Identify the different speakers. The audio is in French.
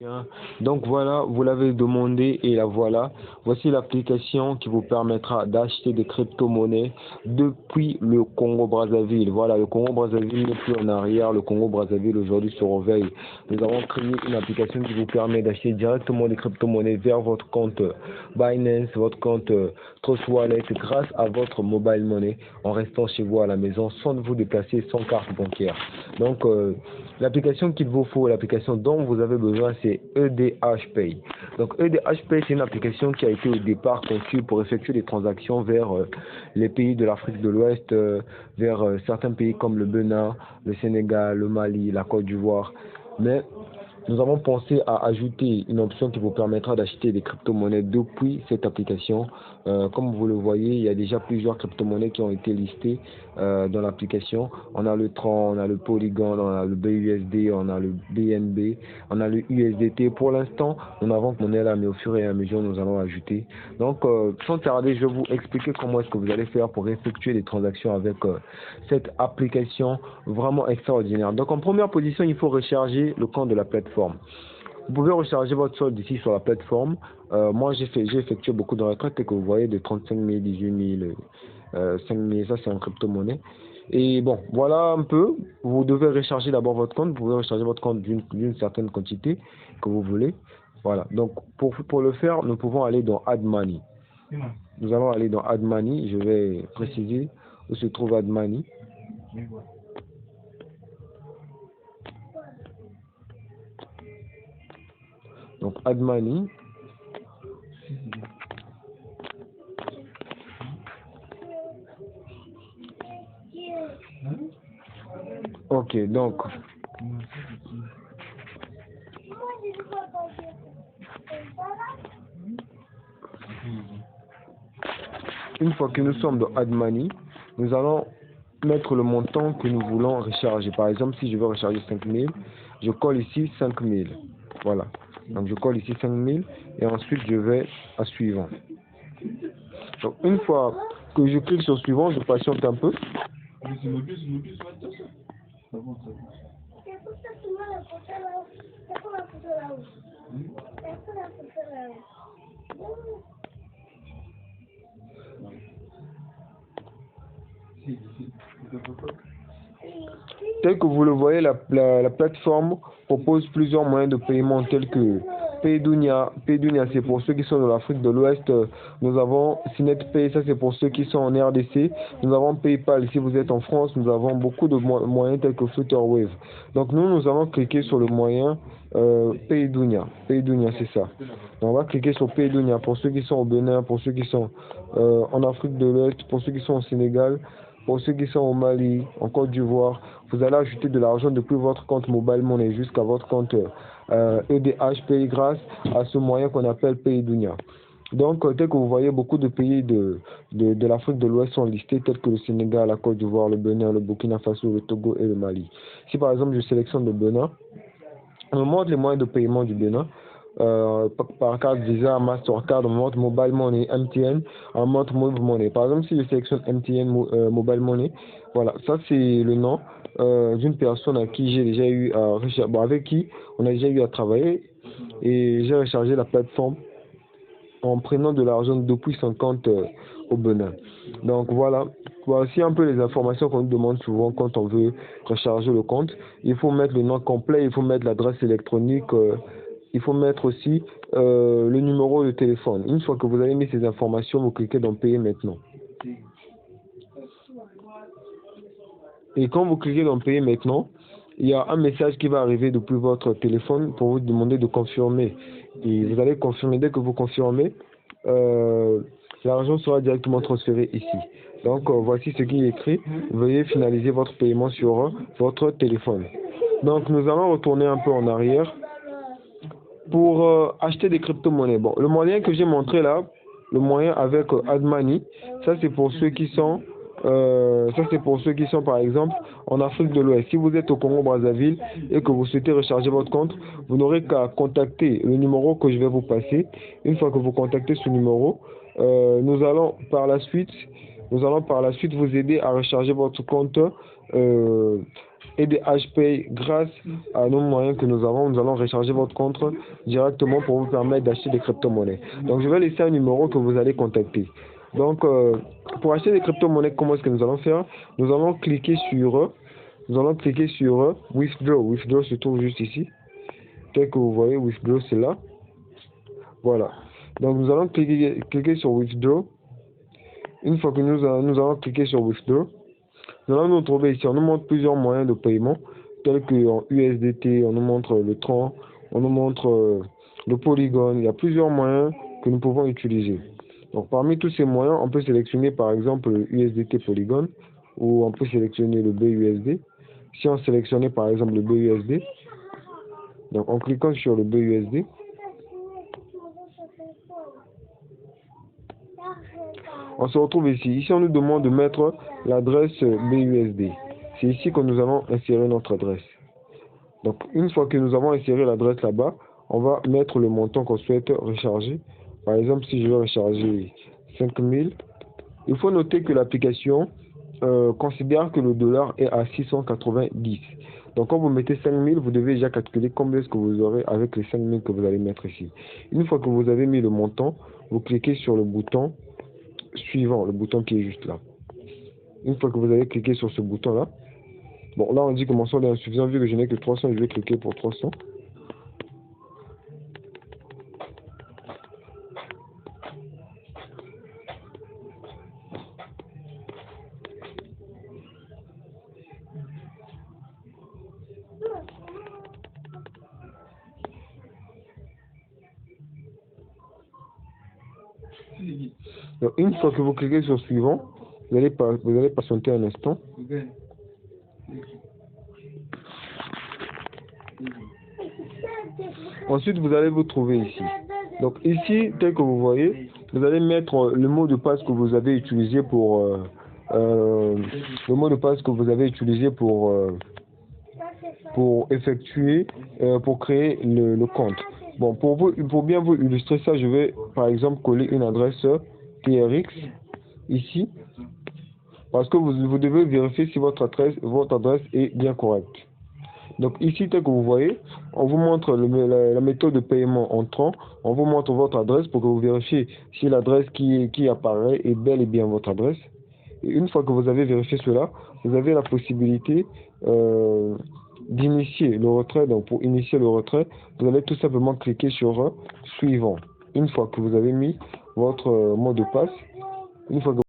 Speaker 1: Bien. Donc voilà, vous l'avez demandé et la voilà. Voici l'application qui vous permettra d'acheter des crypto-monnaies depuis le Congo-Brazzaville. Voilà, le Congo-Brazzaville n'est plus en arrière. Le Congo-Brazzaville aujourd'hui se réveille. Nous avons créé une application qui vous permet d'acheter directement des crypto-monnaies vers votre compte Binance, votre compte Trust Wallet grâce à votre mobile money en restant chez vous à la maison sans vous déplacer sans carte bancaire. Donc, l'application qu'il vous faut, l'application dont vous avez besoin, c'est EDH Pay. Donc EDH Pay, c'est une application qui a été au départ conçue pour effectuer des transactions vers les pays de l'Afrique de l'Ouest, vers certains pays comme le Bénin, le Sénégal, le Mali, la Côte d'Ivoire. Mais nous avons pensé à ajouter une option qui vous permettra d'acheter des crypto-monnaies depuis cette application. Comme vous le voyez, il y a déjà plusieurs crypto-monnaies qui ont été listées dans l'application. On a le Tron, on a le Polygon, on a le BUSD, on a le BNB, on a le USDT. Pour l'instant, nous n'avons que monnaie là, mais au fur et à mesure, nous allons ajouter. Donc, sans tarder, je vais vous expliquer comment est-ce que vous allez faire pour effectuer des transactions avec cette application vraiment extraordinaire. Donc, en première position, il faut recharger le compte de la plateforme. Vous pouvez recharger votre solde ici sur la plateforme. Moi, j'ai effectué beaucoup de retraites et que vous voyez de 35 000, 18 000, 5 000, ça c'est en crypto-monnaie. Et bon, voilà un peu. Vous devez recharger d'abord votre compte. Vous pouvez recharger votre compte d'une certaine quantité que vous voulez. Voilà. Donc, pour le faire, nous pouvons aller dans Add Money. Nous allons aller dans Add Money. Je vais préciser où se trouve Add Money. Donc, Add Money. Ok, donc. Une fois que nous sommes dans Add Money, nous allons mettre le montant que nous voulons recharger. Par exemple, si je veux recharger 5 000, je colle ici 5 000. Voilà. Donc, je colle ici 5 000 et ensuite je vais à suivant. Donc, une fois que je clique sur suivant, je patiente un peu. Tel que vous le voyez, la plateforme propose plusieurs moyens de paiement tels que Paydunia. Paydunia, c'est pour ceux qui sont de l'Afrique de l'Ouest. Nous avons SynetPay, ça c'est pour ceux qui sont en RDC. Nous avons PayPal, si vous êtes en France, nous avons beaucoup de moyens tels que Flutterwave. Donc nous allons cliquer sur le moyen Paydunia. Paydunia, c'est ça. Donc, on va cliquer sur Paydunia pour ceux qui sont au Bénin, pour ceux qui sont en Afrique de l'Ouest, pour ceux qui sont au Sénégal, pour ceux qui sont au Mali, en Côte d'Ivoire. Vous allez ajouter de l'argent depuis votre compte Mobile Money jusqu'à votre compte EDH Pay grâce à ce moyen qu'on appelle Paydunia. Donc, tel que vous voyez, beaucoup de pays de l'Afrique de l'Ouest sont listés, tels que le Sénégal, la Côte d'Ivoire, le Bénin, le Burkina Faso, le Togo et le Mali. Si par exemple je sélectionne le Bénin, on me montre les moyens de paiement du Bénin. Par carte Visa, Mastercard, on montre Mobile Money, MTN, on montre Move Money. Par exemple, si je sélectionne MTN Mobile Money, voilà, ça c'est le nom d'une personne à qui j'ai déjà eu avec qui on a déjà eu à travailler et j'ai rechargé la plateforme en prenant de l'argent depuis son compte au Bénin. Donc voilà, voici un peu les informations qu'on nous demande souvent quand on veut recharger le compte. Il faut mettre le nom complet, il faut mettre l'adresse électronique, il faut mettre aussi le numéro de téléphone. Une fois que vous avez mis ces informations, vous cliquez dans Payer maintenant. Et quand vous cliquez dans Payer maintenant, il y a un message qui va arriver depuis votre téléphone pour vous demander de confirmer. Et vous allez confirmer. Dès que vous confirmez, l'argent sera directement transféré ici. Donc, voici ce qui est écrit. Veuillez finaliser votre paiement sur votre téléphone. Donc, nous allons retourner un peu en arrière pour acheter des crypto-monnaies. Bon, le moyen que j'ai montré là, le moyen avec Add Money, ça c'est pour ceux qui sont par exemple en Afrique de l'Ouest. Si vous êtes au Congo-Brazzaville et que vous souhaitez recharger votre compte, vous n'aurez qu'à contacter le numéro que je vais vous passer. Une fois que vous contactez ce numéro, nous allons par la suite vous aider à recharger votre compte et des HPay grâce à nos moyens que nous avons. Nous allons recharger votre compte directement pour vous permettre d'acheter des crypto-monnaies. Donc, je vais laisser un numéro que vous allez contacter. Donc, pour acheter des crypto-monnaies, comment est-ce que nous allons faire? Nous allons cliquer sur Withdraw. Withdraw se trouve juste ici. Tel que vous voyez, Withdraw, c'est là. Voilà. Donc, nous allons cliquer sur Withdraw. Une fois que nous allons cliquer sur Withdraw, nous allons nous trouver ici. On nous montre plusieurs moyens de paiement, tels que en USDT, on nous montre le Tron, on nous montre le Polygon. Il y a plusieurs moyens que nous pouvons utiliser. Donc, parmi tous ces moyens, on peut sélectionner par exemple le USDT Polygon, ou on peut sélectionner le BUSD. Si on sélectionnait par exemple le BUSD, donc en cliquant sur le BUSD, on se retrouve ici. Ici, on nous demande de mettre l'adresse BUSD. C'est ici que nous allons insérer notre adresse. Donc, une fois que nous avons inséré l'adresse là-bas, on va mettre le montant qu'on souhaite recharger. Par exemple, si je veux recharger 5000, il faut noter que l'application considère que le dollar est à 690. Donc, quand vous mettez 5000, vous devez déjà calculer combien est-ce que vous aurez avec les 5000 que vous allez mettre ici. Une fois que vous avez mis le montant, vous cliquez sur le bouton suivant, le bouton qui est juste là. Une fois que vous avez cliqué sur ce bouton là, bon là on dit que mon solde est insuffisant, vu que je n'ai que 300, je vais cliquer pour 300. Donc, une fois que vous cliquez sur suivant, vous allez patienter un instant. Ensuite, vous allez vous trouver ici. Donc ici, tel que vous voyez, vous allez mettre le mot de passe que vous avez utilisé pour effectuer, pour créer le compte. Bon, pour bien vous illustrer ça, je vais par exemple coller une adresse TRX ici, parce que vous devez vérifier si votre adresse est bien correcte. Donc ici, tel que vous voyez, on vous montre la méthode de paiement entrant, on vous montre votre adresse pour que vous vérifiez si l'adresse qui apparaît est bel et bien votre adresse. Et une fois que vous avez vérifié cela, vous avez la possibilité d'initier le retrait. Donc pour initier le retrait, vous allez tout simplement cliquer sur suivant. Une fois que vous avez mis votre mot de passe, une fois que